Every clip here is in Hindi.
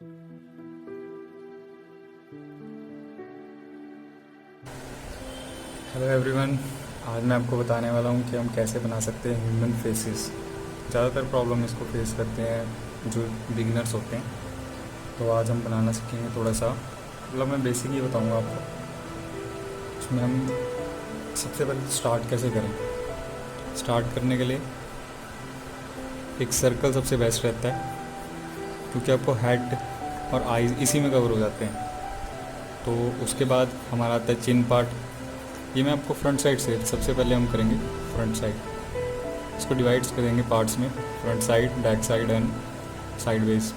हेलो एवरीवन, आज मैं आपको बताने वाला हूँ कि हम कैसे बना सकते हैं ह्यूमन फेसेस। ज़्यादातर प्रॉब्लम इसको फेस करते हैं जो बिगिनर्स होते हैं, तो आज हम बनाना सीखेंगे थोड़ा सा। मतलब मैं बेसिक ही बताऊँगा आपको। उसमें हम सबसे पहले स्टार्ट कैसे करें। स्टार्ट करने के लिए एक सर्कल सबसे बेस्ट रहता है, क्योंकि आपको हेड और आईज इसी में कवर हो जाते हैं। तो उसके बाद हमारा आता है चिन पार्ट। ये मैं आपको फ्रंट साइड से सबसे पहले हम करेंगे फ्रंट साइड। इसको डिवाइड्स करेंगे पार्ट्स में, front side, back side and sideways.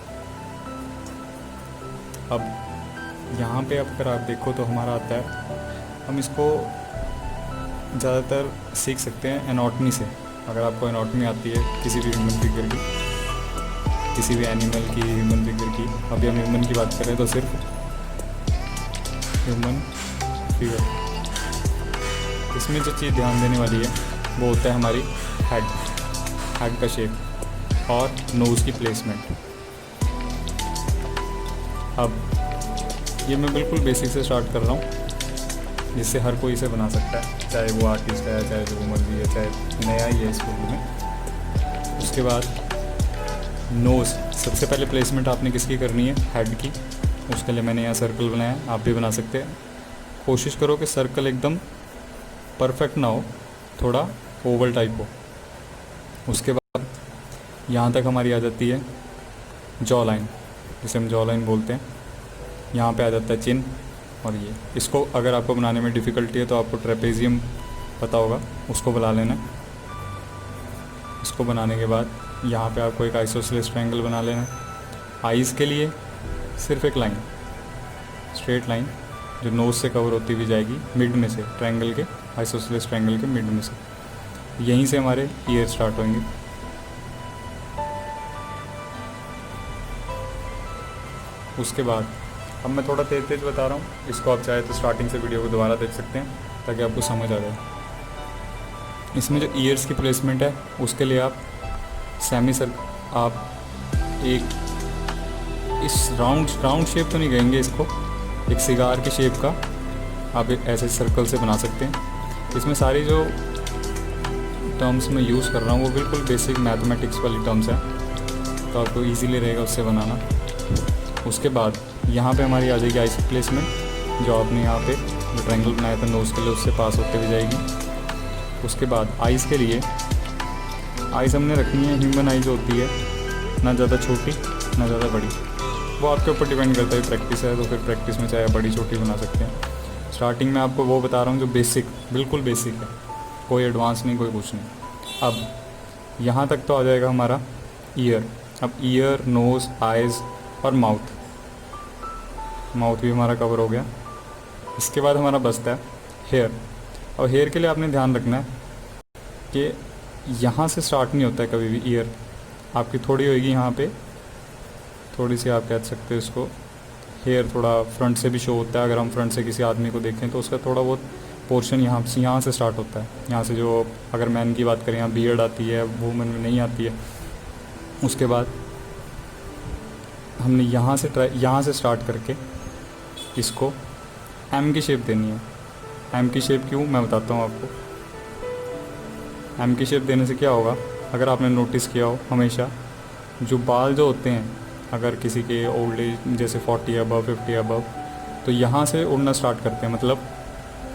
अब यहाँ पे अगर आप देखो तो हमारा आता है, हम इसको ज़्यादातर सीख सकते हैं एनाटॉमी से। अगर आपको एनाटॉमी आती है किसी भी ह्यूमन फिगर की, किसी भी एनिमल की, ह्यूमन फिगर की, अभी हम ह्यूमन की बात करें तो सिर्फ ह्यूमन फिगर। इसमें जो चीज़ ध्यान देने वाली है वो होता है हमारी हेड का शेप और नोज़ की प्लेसमेंट। अब ये मैं बिल्कुल बेसिक से स्टार्ट कर रहा हूँ, जिससे हर कोई इसे बना सकता है, चाहे वो आर्टिस्ट है, चाहे जो मर्जी है, चाहे नया ही है इस फील्ड में। उसके बाद नोज़, सबसे पहले प्लेसमेंट आपने किसकी करनी है, हेड की। उसके लिए मैंने यहाँ सर्कल बनाया, आप भी बना सकते हैं। कोशिश करो कि सर्कल एकदम परफेक्ट ना हो, थोड़ा ओवल टाइप हो। उसके बाद यहाँ तक हमारी आ जाती है जॉ लाइन, जिसे हम जॉ लाइन बोलते हैं। यहाँ पे आ जाता है चिन। और ये इसको अगर आपको बनाने में डिफ़िकल्टी है तो आपको ट्रेपेजियम पता होगा, उसको बुला लेना। इसको बनाने के बाद यहाँ पे आपको एक आइसोसेलेस ट्रायंगल बना लेना है। आइज़ के लिए सिर्फ एक लाइन, स्ट्रेट लाइन, जो नोज़ से कवर होती हुई जाएगी मिड में से, ट्रायंगल के, आइसोसेलेस ट्रायंगल के मिड में से। यहीं से हमारे ईयर स्टार्ट होंगे। उसके बाद अब मैं थोड़ा तेज तेज बता रहा हूँ, इसको आप चाहे तो स्टार्टिंग से वीडियो को दोबारा देख सकते हैं ताकि आपको समझ आ जाए। इसमें जो ईयर्स की प्लेसमेंट है उसके लिए आप आप एक इस राउंड शेप तो नहीं कहेंगे इसको, एक सिगार की शेप का आप ऐसे सर्कल से बना सकते हैं। इसमें सारी जो टर्म्स मैं यूज़ कर रहा हूँ वो बिल्कुल बेसिक मैथमेटिक्स वाली टर्म्स हैं, तो आपको इजीली रहेगा उससे बनाना। उसके बाद यहाँ पे हमारी आ जाएगी आइस प्लेसमेंट, जो आपने यहाँ पे जो ट्रायंगल बनाया था नोज़ के लिए उससे पास होते हुए जाएगी। उसके बाद आइज़ के लिए आइज़ हमने रखनी है, ह्यूमन आई जो होती है, ना ज़्यादा छोटी ना ज़्यादा बड़ी। वो आपके ऊपर डिपेंड करता है, प्रैक्टिस है तो फिर प्रैक्टिस में चाहे बड़ी छोटी बना सकते हैं। स्टार्टिंग में आपको वो बता रहा हूँ जो बेसिक, बिल्कुल बेसिक है, कोई एडवांस नहीं, कोई कुछ नहीं। अब यहाँ तक तो आ जाएगा हमारा ईयर। अब ईयर, नोज़, आइज़ और माउथ भी हमारा कवर हो गया। इसके बाद हमारा बचता है हेयर। और हेयर के लिए आपने ध्यान रखना है कि यहाँ से स्टार्ट नहीं होता है कभी भी ईयर, आपकी थोड़ी होएगी यहाँ पे, थोड़ी सी आप कह सकते हो इसको। हेयर थोड़ा फ्रंट से भी शो होता है, अगर हम फ्रंट से किसी आदमी को देखें तो उसका थोड़ा बहुत पोर्शन यहाँ से स्टार्ट होता है। यहाँ से जो, अगर मैन की बात करें यहाँ बियर्ड आती है, वुमन में नहीं आती है। उसके बाद हमने यहाँ से स्टार्ट करके इसको एम की शेप देनी है। एम की शेप क्यों, मैं बताता हूँ आपको। एम की शेप देने से क्या होगा, अगर आपने नोटिस किया हो, हमेशा जो बाल जो होते हैं, अगर किसी के ओल्ड एज जैसे 40 अबव, 50 अबव, तो यहाँ से उड़ना स्टार्ट करते हैं, मतलब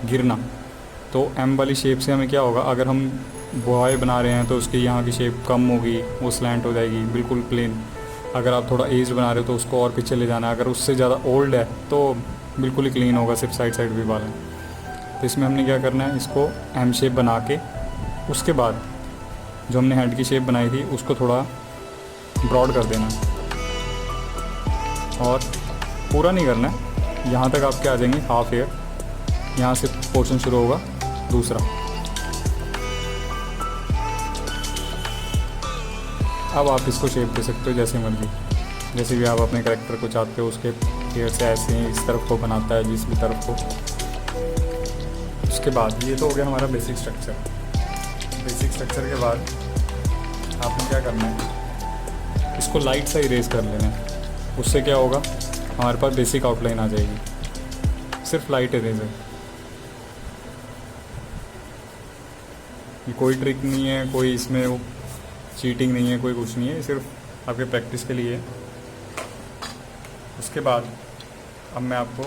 गिरना। तो एम वाली शेप से हमें क्या होगा, अगर हम बॉय बना रहे हैं तो उसकी यहाँ की शेप कम होगी, वो स्लैंट हो जाएगी, बिल्कुल प्लेन। अगर आप थोड़ा एज बना रहे हो तो उसको और पीछे ले जाना है, अगर उससे ज़्यादा ओल्ड है तो बिल्कुल ही क्लीन होगा, सिर्फ साइड भी बाल हैं। तो इसमें हमने क्या करना है, इसको एम शेप बना के उसके बाद जो हमने हेड की शेप बनाई थी उसको थोड़ा ब्रॉड कर देना और पूरा नहीं करना है। यहाँ तक आपके आ जाएंगे हाफ हेयर, यहाँ से पोर्शन शुरू होगा दूसरा। अब आप इसको शेप दे सकते हो जैसे मर्जी, जैसे भी आप अपने कैरेक्टर को चाहते हो उसके हेयर से ऐसे ही इस तरफ को बनाता है, जिस भी तरफ को। उसके बाद ये तो हो गया हमारा बेसिक स्ट्रक्चर। बेसिक स्ट्रक्चर के बाद आपने क्या करना है, इसको लाइट सा इरेज कर लेना है। उससे क्या होगा, हमारे पास बेसिक आउटलाइन आ जाएगी, सिर्फ लाइट इरेजर। ये कोई ट्रिक नहीं है, कोई इसमें वो चीटिंग नहीं है, कोई कुछ नहीं है, सिर्फ आपके प्रैक्टिस के लिए है। उसके बाद अब मैं आपको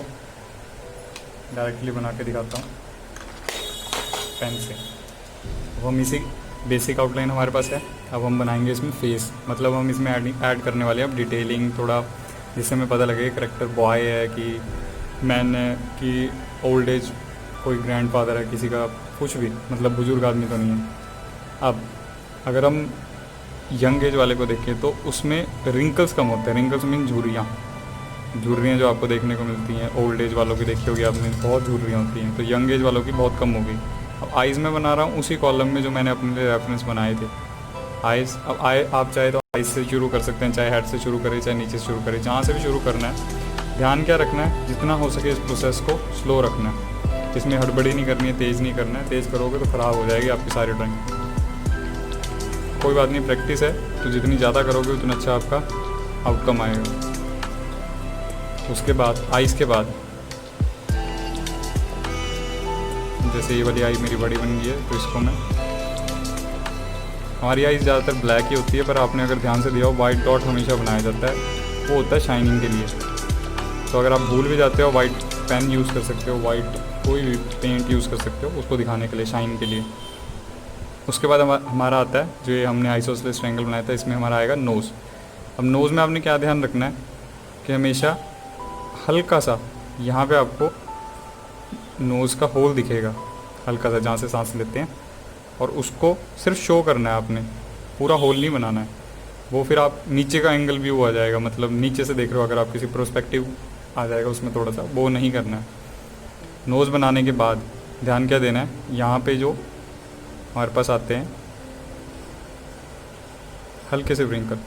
डायरेक्टली बना के दिखाता हूँ पेन से। वो हम इसी बेसिक आउटलाइन हमारे पास है। अब हम बनाएंगे इसमें फेस, मतलब हम इसमें ऐड करने वाले हैं अब डिटेलिंग थोड़ा, जिससे हमें पता लगे करेक्टर बॉय है कि मैन है कि ओल्ड एज कोई ग्रैंडफादर है किसी का, कुछ भी, मतलब बुजुर्ग आदमी तो नहीं है। अब अगर हम यंग एज वाले को देखें तो उसमें रिंकल्स कम होते हैं। रिंकल्स मीन झुर्रियाँ जो आपको देखने को मिलती हैं। ओल्ड एज वालों की देखी होगी आपने, बहुत झुर्रियाँ होती हैं, तो यंग एज वालों की बहुत कम होगी। अब आइज़ में बना रहा हूँ उसी कॉलम में जो मैंने अपने लिए रेफरेंस बनाए थे, आइज़। अब आप चाहे तो आइज़ से शुरू कर सकते हैं, चाहे हेड से शुरू करें, चाहे नीचे से शुरू करें, जहाँ से भी शुरू करना है। ध्यान क्या रखना है, जितना हो सके इस प्रोसेस को स्लो रखना है, इसमें हड़बड़ी नहीं करनी है, तेज़ नहीं करना है। तेज़ करोगे तो ख़राब हो जाएगी आपकी सारी ड्राइंग। कोई बात नहीं, प्रैक्टिस है तो जितनी ज़्यादा करोगे उतना अच्छा आपका आउटकम आएगा। उसके बाद आइज़ के बाद जैसे ये वाली आई मेरी बड़ी बन गई है, तो इसको मैं, हमारी आइज़ ज़्यादातर ब्लैक ही होती है, पर आपने अगर ध्यान से दिया हो वाइट डॉट हमेशा बनाया जाता है, वो होता है शाइनिंग के लिए। तो अगर आप भूल भी जाते हो, वाइट पेन यूज़ कर सकते हो, वाइट कोई भी पेंट यूज़ कर सकते हो उसको दिखाने के लिए, शाइन के लिए। उसके बाद हमारा आता है जो ये हमने आइसोसेलेस ट्रायंगल बनाया था, इसमें हमारा आएगा नोज़। अब नोज़ में आपने क्या ध्यान रखना है कि हमेशा हल्का सा यहाँ पे आपको नोज़ का होल दिखेगा, हल्का सा, जहाँ से सांस लेते हैं, और उसको सिर्फ शो करना है आपने, पूरा होल नहीं बनाना है। वो फिर आप नीचे का एंगल व्यू आ जाएगा, मतलब नीचे से देख रहे हो अगर आप, किसी प्रोस्पेक्टिव आ जाएगा उसमें थोड़ा सा, वो नहीं करना है। नोज़ बनाने के बाद ध्यान क्या देना है, यहाँ पे जो हमारे पास आते हैं हल्के से व्रिंकल,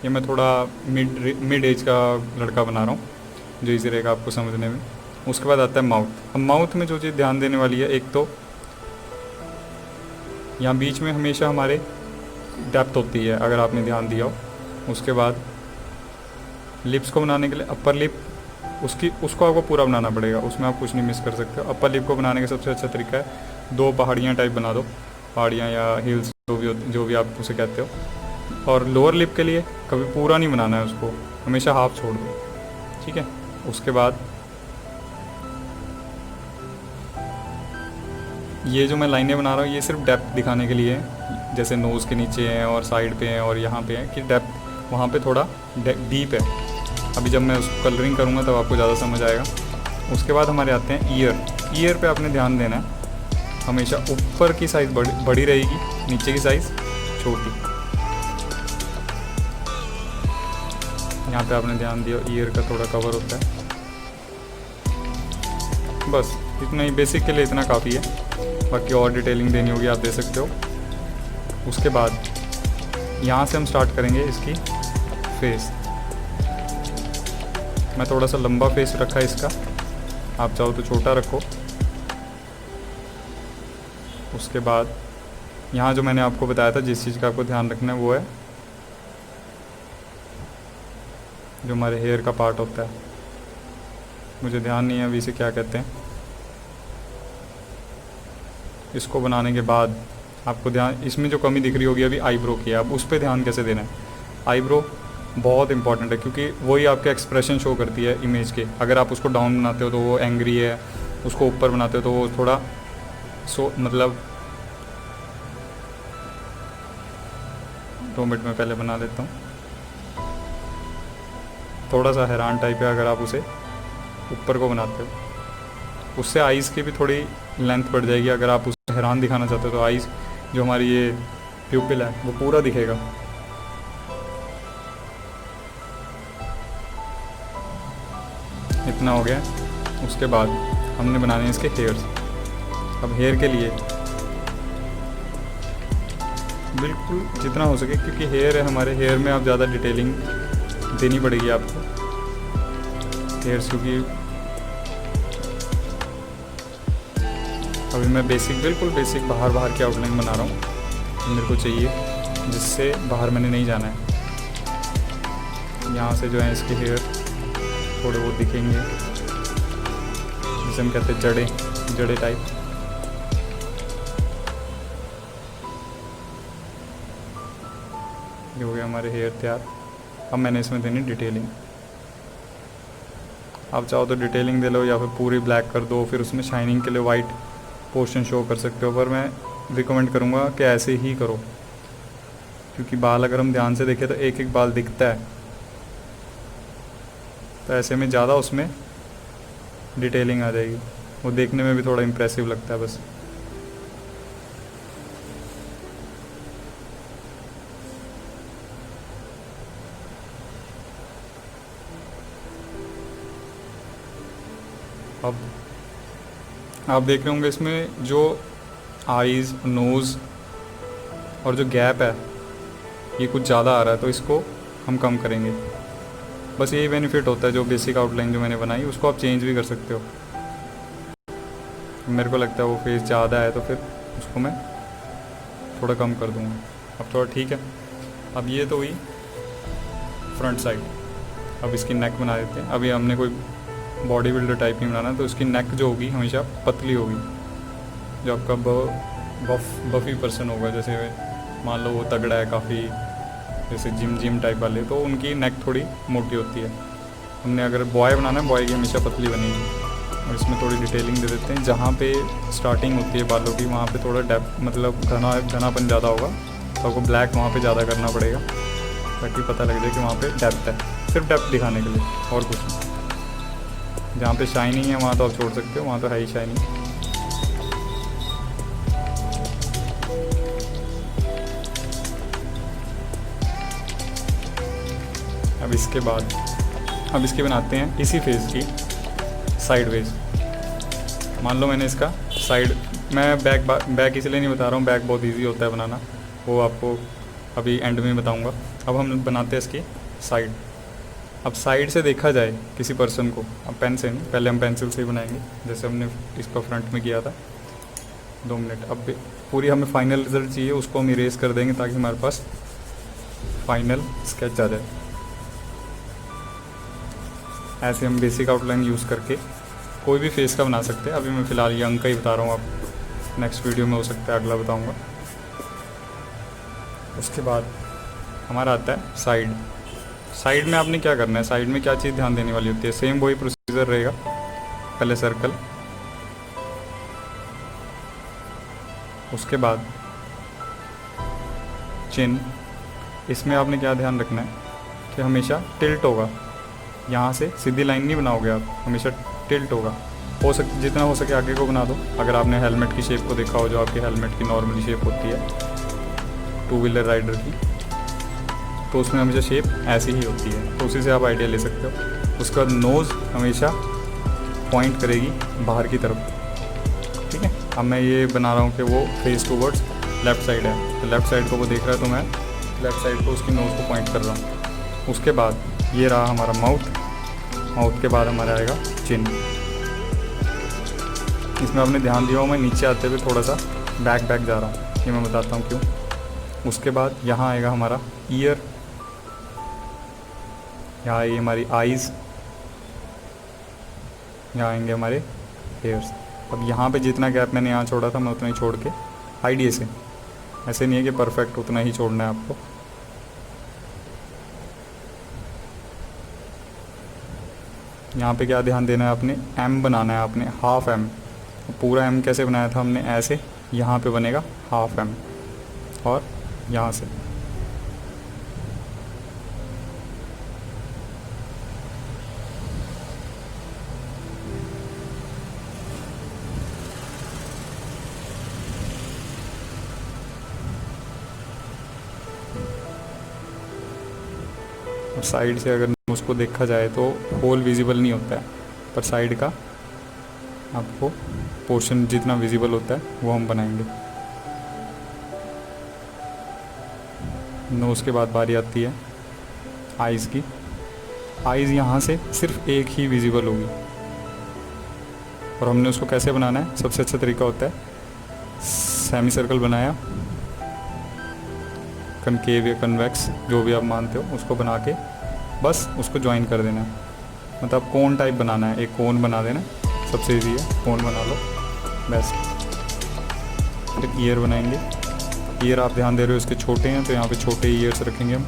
ये मैं थोड़ा मिड एज का लड़का बना रहा हूँ जो इजी रहेगा आपको समझने में। उसके बाद आता है माउथ। अब माउथ में जो चीज़ ध्यान देने वाली है, एक तो यहाँ बीच में हमेशा हमारे डेप्थ होती है अगर आपने ध्यान दिया हो। उसके बाद लिप्स को बनाने के लिए अपर लिप, उसको आपको पूरा बनाना पड़ेगा, उसमें आप कुछ नहीं मिस कर सकते हो। अपर लिप को बनाने का सबसे अच्छा तरीका है 2 पहाड़ियाँ टाइप बना दो, पहाड़ियाँ या हिल्स जो भी आप उसे कहते हो। और लोअर लिप के लिए कभी पूरा नहीं बनाना है, उसको हमेशा हाफ छोड़ दो, ठीक है। उसके बाद ये जो मैं लाइनें बना रहा हूँ ये सिर्फ डेप्थ दिखाने के लिए है, जैसे नोज़ के नीचे हैं और साइड पे हैं और यहाँ पे है कि डेप्थ वहाँ पे थोड़ा डीप है। अभी जब मैं उसको कलरिंग करूँगा तब आपको ज़्यादा समझ आएगा। उसके बाद हमारे आते हैं ईयर पे आपने ध्यान देना है, हमेशा ऊपर की साइज़ बड़ी रहेगी, नीचे की साइज़ छोटी। यहाँ पे आपने ध्यान दिया ईयर का थोड़ा कवर होता है। बस इतना ही, बेसिक के लिए इतना काफ़ी है, बाकी और डिटेलिंग देनी होगी आप दे सकते हो। उसके बाद यहाँ से हम स्टार्ट करेंगे इसकी फेस। मैं थोड़ा सा लंबा फेस रखा है इसका, आप चाहो तो छोटा रखो। उसके बाद यहाँ जो मैंने आपको बताया था जिस चीज़ का आपको ध्यान रखना है वो है जो हमारे हेयर का पार्ट होता है, मुझे ध्यान नहीं है अभी इसे क्या कहते हैं। इसको बनाने के बाद आपको ध्यान, इसमें जो कमी दिख रही होगी अभी आईब्रो की है, आप उस पर ध्यान कैसे देना है। आईब्रो बहुत इंपॉर्टेंट है क्योंकि वही आपके एक्सप्रेशन शो करती है इमेज के। अगर आप उसको डाउन बनाते हो तो वो एंग्री है, उसको ऊपर बनाते हो तो वो थोड़ा मतलब 2 मिनट में पहले बना लेता हूँ, थोड़ा सा हैरान टाइप है। अगर आप उसे ऊपर को बनाते हो उससे आइज़ की भी थोड़ी लेंथ बढ़ जाएगी। अगर आप उसे हैरान दिखाना चाहते हो तो आइज़ जो हमारी ये प्यूपिल है वो पूरा दिखेगा। इतना हो गया। उसके बाद हमने बनाने हैं इसके हेयर्स। अब हेयर के लिए बिल्कुल जितना हो सके, क्योंकि हेयर है हमारे, हेयर में आप ज़्यादा डिटेलिंग देनी पड़ेगी आपको हेयर्स, क्योंकि अभी मैं बिल्कुल बेसिक बाहर की आउटलाइन बना रहा हूँ, मेरे को चाहिए जिससे बाहर मैंने नहीं जाना है। यहाँ से जो है इसके हेयर थोड़े बहुत दिखेंगे, जिसे हम कहते हैं जड़े जड़े टाइप। ये हो गया हमारे हेयर तैयार। अब मैंने इसमें देनी डिटेलिंग। आप चाहो तो डिटेलिंग दे लो या फिर पूरी ब्लैक कर दो, फिर उसमें शाइनिंग के लिए वाइट पोर्शन शो कर सकते हो, पर मैं रिकमेंड करूँगा कि ऐसे ही करो, क्योंकि बाल अगर हम ध्यान से देखें तो एक एक बाल दिखता है, तो ऐसे में ज़्यादा उसमें डिटेलिंग आ जाएगी, वो देखने में भी थोड़ा इम्प्रेसिव लगता है बस। अब आप देख रहे होंगे इसमें जो आईज़, नोज़ और जो गैप है ये कुछ ज़्यादा आ रहा है, तो इसको हम कम करेंगे। बस यही बेनिफिट होता है, जो बेसिक आउटलाइन जो मैंने बनाई उसको आप चेंज भी कर सकते हो। मेरे को लगता है वो फेस ज़्यादा है तो फिर उसको मैं थोड़ा कम कर दूँगा। अब थोड़ा ठीक है। अब ये तो हुई फ्रंट साइड। अब इसकी नेक बना देते हैं। अभी हमने कोई बॉडी बिल्डर टाइप नहीं बनाना, तो इसकी नेक जो होगी हमेशा पतली होगी। जो आपका बफी पर्सन होगा, जैसे मान लो वो तगड़ा है काफ़ी, जैसे जिम टाइप वाले, तो उनकी नेक थोड़ी मोटी होती है। हमने अगर बॉय बनाना है, बॉय की हमेशा पतली बनेगी। और इसमें थोड़ी डिटेलिंग दे देते हैं। जहाँ पे स्टार्टिंग होती है बालों की, वहाँ पे थोड़ा डेप्थ, मतलब घनापन ज़्यादा होगा, तो आपको ब्लैक वहाँ पे ज़्यादा करना पड़ेगा, ताकि पता लग जाए कि वहाँ पे डेप्थ है। सिर्फ डेप्थ दिखाने के लिए, और कुछ नहीं। जहाँ पे शाइनिंग है वहाँ तो आप छोड़ सकते हो, वहाँ तो है ही शाइनिंग। अब इसके बनाते हैं इसी फेस की साइड वेज। मान लो मैंने इसका साइड, मैं बैक इसलिए नहीं बता रहा हूँ, बैक बहुत इजी होता है बनाना, वो आपको अभी एंड में बताऊँगा। अब हम बनाते हैं इसकी साइड। अब साइड से देखा जाए किसी पर्सन को, अब पेन से नहीं, पहले हम पेंसिल से ही बनाएंगे, जैसे हमने इसका फ्रंट में किया था। 2 मिनट। अब पूरी हमें फाइनल रिजल्ट चाहिए, उसको हम इरेज कर देंगे ताकि हमारे पास फाइनल स्केच आ जाए। ऐसे हम बेसिक आउटलाइन यूज़ करके कोई भी फेस का बना सकते हैं। अभी मैं फ़िलहाल यंग का ही बता रहा हूँ, आप नेक्स्ट वीडियो में हो सकता है अगला बताऊँगा। उसके बाद हमारा आता है साइड। साइड में आपने क्या करना है, साइड में क्या चीज़ ध्यान देने वाली होती है, सेम वही प्रोसीजर रहेगा। पहले सर्कल, उसके बाद चिन। इसमें आपने क्या ध्यान रखना है कि हमेशा टिल्ट होगा, यहाँ से सीधी लाइन नहीं बनाओगे आप, हमेशा टिल्ट होगा। जितना हो सके आगे को बना दो। अगर आपने हेलमेट की शेप को देखा हो, जो आपकी हेलमेट की नॉर्मली शेप होती है 2 व्हीलर राइडर की, तो उसमें हमेशा शेप ऐसी ही होती है, तो उसी से आप आइडिया ले सकते हो। उसके बाद नोज़ हमेशा पॉइंट करेगी बाहर की तरफ, ठीक है। अब मैं ये बना रहा हूँ कि वो फेस टूवर्ड्स लेफ़्ट साइड है, तो लेफ़्ट साइड को वो देख रहा है, तो मैं लेफ़्ट साइड को उसकी नोज़ को पॉइंट कर रहा हूँ। उसके बाद ये रहा हमारा माउथ के बाद हमारा आएगा चिन। इसमें आपने ध्यान दिया हो, मैं नीचे आते हुए थोड़ा सा बैक जा रहा हूँ, ये मैं बताता हूँ क्यों। उसके बाद यहाँ आएगा हमारा ईयर, यहाँ आएगी हमारी आइज़, यहाँ आएंगे हमारे हेयर्स। अब यहाँ पे जितना गैप मैंने यहाँ छोड़ा था, मैं उतना ही छोड़ के आइडिया से, ऐसे नहीं है कि परफेक्ट उतना ही छोड़ना है आपको। यहाँ पे क्या ध्यान देना है, आपने एम बनाना है, आपने हाफ एम। पूरा एम कैसे बनाया था हमने, ऐसे यहाँ पे बनेगा हाफ एम, और यहाँ से और साइड से अगर उसको देखा जाए तो होल विजिबल नहीं होता है, पर साइड का आपको पोर्शन जितना विजिबल होता है वो हम बनाएंगे। नोज़ के बाद बारी आती है आइज़ की। आइज़ यहाँ से सिर्फ एक ही विजिबल होगी, और हमने उसको कैसे बनाना है, सबसे अच्छा तरीका होता है सेमी सर्कल बनाया, कनकेव या कन्वेक्स जो भी आप मानते हो, उसको बना के बस उसको ज्वाइन कर देना है। मतलब कोन टाइप बनाना है, एक कोन बना देना, सबसे ईजी है, कोन बना लो बेस्ट। फिर ईयर बनाएंगे। ईयर आप ध्यान दे रहे हो इसके छोटे हैं, तो यहाँ पे छोटे ईयर्स रखेंगे हम।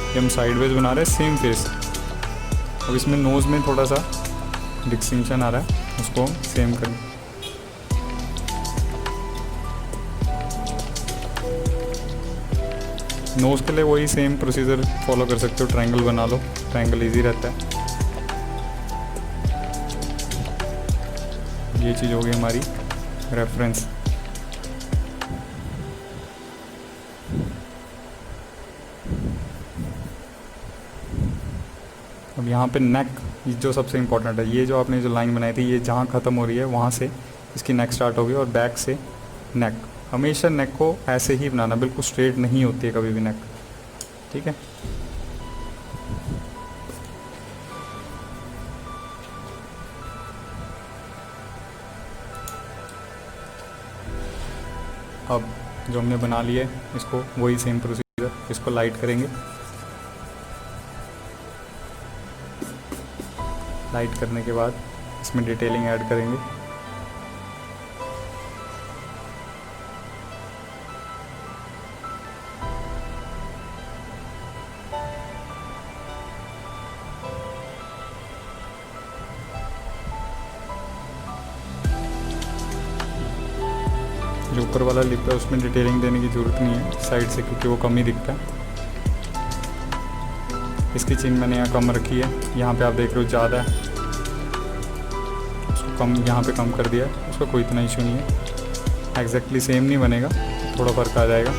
ये हम साइडवेज बना रहे हैं सेम फेस। अब इसमें नोज़ में थोड़ा सा डिस्टिंक्शन आ रहा है, उसको हम सेम करें। नोज़ के लिए वही सेम प्रोसीजर फॉलो कर सकते हो, ट्रायंगल बना लो, ट्रायंगल इजी रहता है। ये चीज़ होगी हमारी रेफरेंस। अब यहाँ पे नेक जो सबसे इम्पोर्टेंट है, ये जो आपने जो लाइन बनाई थी, ये जहाँ ख़त्म हो रही है वहाँ से इसकी नेक स्टार्ट होगी और बैक से नेक। हमेशा नेक को ऐसे ही बनाना, बिल्कुल स्ट्रेट नहीं होती है कभी भी नेक, ठीक है। अब जो हमने बना लिया है इसको वही सेम प्रोसीजर, इसको लाइट करेंगे। लाइट करने के बाद इसमें डिटेलिंग ऐड करेंगे। जो ऊपर वाला लिप है उसमें डिटेलिंग देने की ज़रूरत नहीं है साइड से, क्योंकि वो कम ही दिखता है। इसकी चिन मैंने यहाँ कम रखी है, यहाँ पे आप देख रहे हो ज़्यादा है, उसको कम यहाँ पे कम कर दिया है, उसका कोई इतना इशू नहीं है। एग्जैक्टली सेम नहीं बनेगा, थोड़ा फ़र्क आ जाएगा।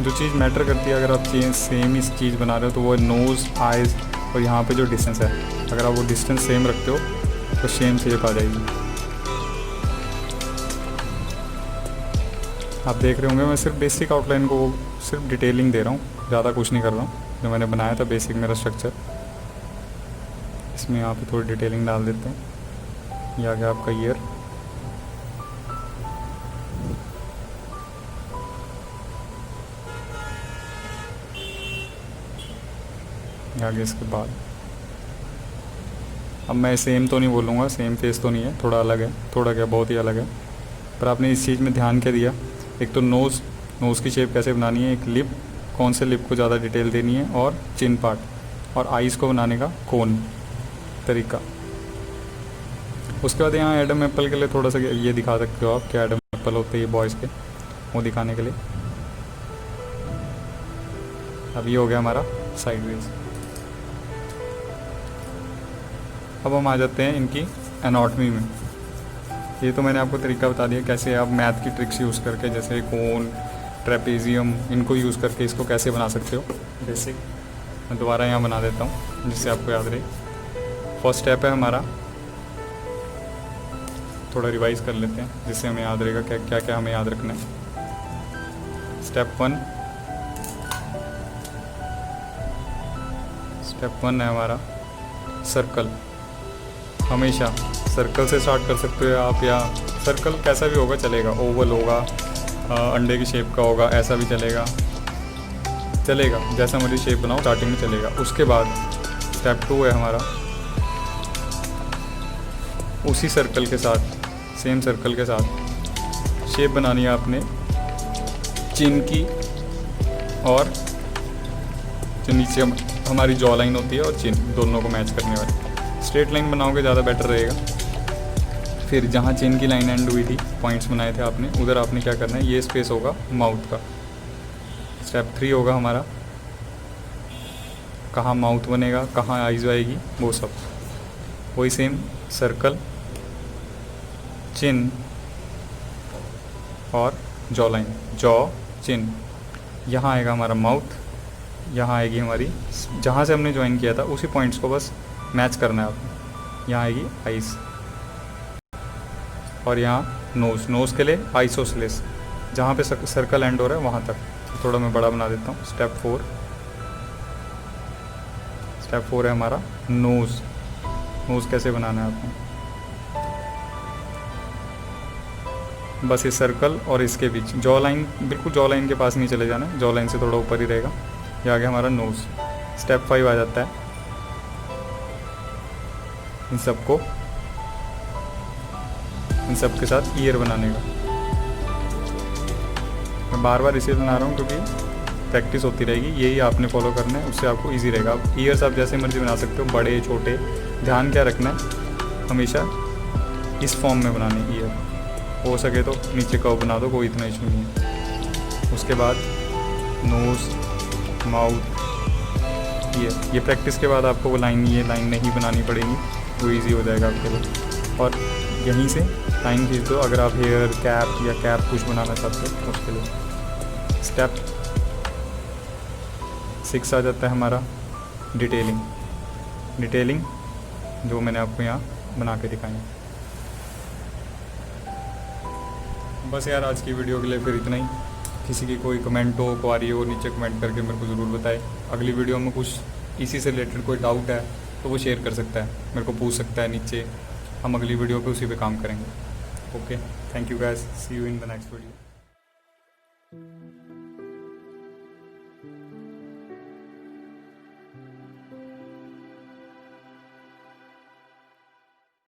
जो चीज़ मैटर करती है, अगर आप सेम ही चीज़ बना रहे हो तो वो नोज़, आइज़ और यहाँ पे जो डिस्टेंस है, अगर आप वो डिस्टेंस सेम रखते हो तो सेम शेप आ जाएगी। आप देख रहे होंगे मैं सिर्फ बेसिक आउटलाइन को सिर्फ डिटेलिंग दे रहा हूँ, ज़्यादा कुछ नहीं कर रहा हूँ। जो मैंने बनाया था बेसिक मेरा स्ट्रक्चर, इसमें यहाँ पे थोड़ी डिटेलिंग डाल देते हैं। ये आ गया आपका ईयर। ये आ गया इसके बाद। अब मैं सेम तो नहीं बोलूँगा, सेम फेस तो नहीं है, थोड़ा अलग है, थोड़ा क्या बहुत ही अलग है। पर आपने इस चीज़ में ध्यान क्या दिया, एक तो नोज़ की शेप कैसे बनानी है, एक लिप, कौन से लिप को ज़्यादा डिटेल देनी है, और चिन पार्ट, और आइज़ को बनाने का कोन तरीका। उसके बाद यहाँ एडम एप्पल के लिए थोड़ा सा ये दिखा सकते हो आप, क्या एडम एप्पल होते हैं ये बॉयज़ के, वो दिखाने के लिए। अब ये हो गया हमारा साइडवेज। अब हम आ जाते हैं इनकी एनाटॉमी में। ये तो मैंने आपको तरीका बता दिया कैसे आप मैथ की ट्रिक्स यूज़ करके, जैसे कोन, ट्रेपेजियम, इनको यूज़ करके इसको कैसे बना सकते हो बेसिक। मैं दोबारा यहाँ बना देता हूँ जिससे आपको याद रहे। फर्स्ट स्टेप है हमारा, थोड़ा रिवाइज कर लेते हैं जिससे हमें याद रहेगा क्या क्या क्या हमें याद रखना है। स्टेप वन है हमारा सर्कल। हमेशा सर्कल से स्टार्ट कर सकते हो आप, या सर्कल कैसा भी होगा चलेगा, ओवल होगा, अंडे की शेप का होगा, ऐसा भी चलेगा, जैसा मर्जी शेप बनाओ, स्टार्टिंग में चलेगा। उसके बाद स्टेप 2 है हमारा, उसी सर्कल के साथ, सेम सर्कल के साथ शेप बनानी है आपने चिन की, और जो नीचे हमारी जॉ लाइन होती है और चिन, दोनों को मैच करने वाली स्ट्रेट लाइन बनाओगे ज़्यादा बेटर रहेगा। फिर जहाँ चिन की लाइन एंड हुई थी, पॉइंट्स बनाए थे आपने, उधर आपने क्या करना है, ये स्पेस होगा माउथ का। स्टेप 3 होगा हमारा, कहाँ माउथ बनेगा, कहाँ आइज़ आएगी, वो सब वही सेम सर्कल, चिन और जॉ लाइन, जॉ, चिन। यहाँ आएगा हमारा माउथ, यहाँ आएगी हमारी, जहाँ से हमने ज्वाइन किया था उसी पॉइंट्स को बस मैच करना है आपको। यहाँ आएगी आइस, और यहाँ नोज़ के लिए आइसोसेलेस, जहाँ पे सर्कल एंड हो रहा है वहाँ तक। थोड़ा मैं बड़ा बना देता हूँ। स्टेप 4 है हमारा नोज़ कैसे बनाना है आपको। बस इस सर्कल और इसके बीच जॉ लाइन, बिल्कुल जॉ लाइन के पास नहीं चले जाना, जॉ लाइन से थोड़ा ऊपर ही रहेगा। ये आ गया हमारा नोज़। स्टेप 5 आ जाता है इन सब के साथ ईयर बनाने का। मैं बार बार इसे बना रहा हूँ क्योंकि प्रैक्टिस होती रहेगी, यही आपने फॉलो करना है, उससे आपको इजी रहेगा। आप ईयर्स आप जैसे मर्जी बना सकते हो, बड़े छोटे। ध्यान क्या रखना है, हमेशा इस फॉर्म में बनाने ईयर। हो सके तो नीचे कर्व बना दो, कोई इतना इशू नहीं है। उसके बाद नोज़, माउथ, ये प्रैक्टिस के बाद आपको वो लाइन, ये लाइन नहीं बनानी पड़ेगी, वो इजी हो जाएगा आपके लिए। और यहीं से लाइन खींच दो अगर आप हेयर कैप या कैप कुछ बनाना चाहते हो उसके लिए। स्टेप 6 आ जाता है हमारा डिटेलिंग, जो मैंने आपको यहाँ बना के दिखाई है। बस यार आज की वीडियो के लिए फिर इतना ही। किसी की कोई कमेंट हो, क्वारी हो, नीचे कमेंट करके मेरे को ज़रूर बताएं। अगली वीडियो में कुछ इसी से रिलेटेड कोई डाउट है तो वो शेयर कर सकता है, मेरे को पूछ सकता है नीचे। हम अगली वीडियो पे उसी पे काम करेंगे। Okay, thank you guys, see you in the next video.